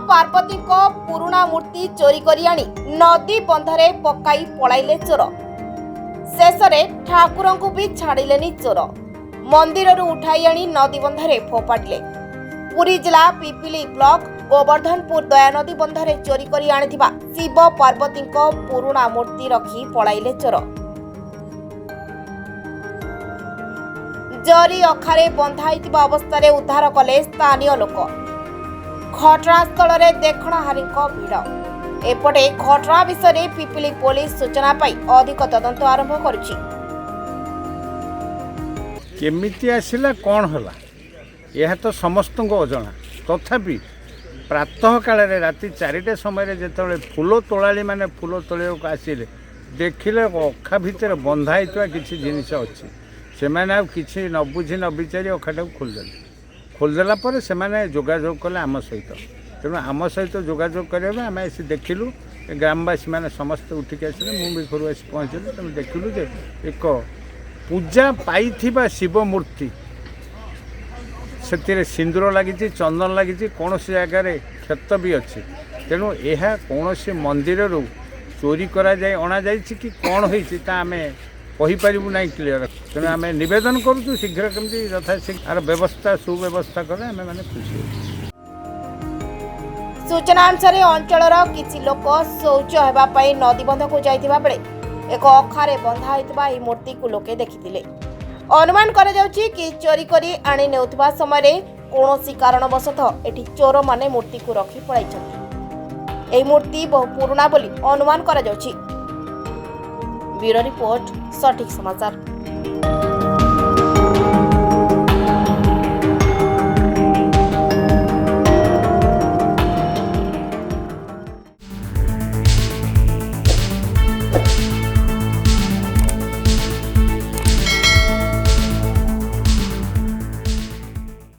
पार्वती पुराणा मूर्ति चोरी करी आनी नदी बंधरे पकाई पलाइले चोर। शेष में ठाकुर को भी छाड़िलेनी चोर। मंदिर उठाई आनी नदी बंधरे फोपाड़िले। पुरी जिला पिपिली ब्लॉक गोवर्धनपुर दयानदी बंधरे चोरी करी आनिथिबा शिव पार्वती पुराणा मूर्ति रखी पलाइले चोर। जरी अखारे बंधाई अवस्था उद्धार कले स्थानीय लोक। घटनास्थल में देखणाहारी भिड़। एपटे घटना विषय में पिपिली पुलिस सूचना पाई अधिक तदंत आरंभ करुछि। केमिति आसिला कौन होला यह तो समस्त अजना। तथापि प्रातः काल राति 4टा समय जिते फूल तोड़ाली मैंने फूल तोड़ा आसिले देखिले अखा भितर बंधाई किसी जिनिस अच्छी से मैंने किसी न बुझी न विचारी अखाटा खोलदेला पर से जोगाजोग कले आम सहित। तेणु आम सहित जोगाजोग करने आम आसी देखिलु ग्रामवासी मैंने समस्त उठिक आसिले मुझे घर आसी पहुँचली। तेणु देखिलु जे एक पूजा पाई शिव मूर्ति से सिंदूर लगी चंदन लगी कौन जगार क्षत भी अच्छी। तेणु यह कौन मंदिर चोरी करा जाए अणा जाए कि कौन होती आम कहीपरू ना क्लीयर। तेणु आम नवेदन करूँ शीघ्र केमती यथाशीघ्र व्यवस्था सुव्यवस्था कले आम मैंने खुशी। सूचना अनुसार अंचल किसी लोक शौच होगापी नदीबंध को जाइथिबा बेले एक अखारे बंधा होइतिबा एही मूर्ति को लोके देखिथिले। अनुमान करा जाउछि कि चोरी करी आनी नेउथिबा समय कौनसी कारणवशतः एठी चोर माने मूर्ति को रखी पळाइछन्ति। एही मूर्ति बहु पुराना बोली अनुमान करा जाउछि। ब्यूरो रिपोर्ट, सटीक समाचार।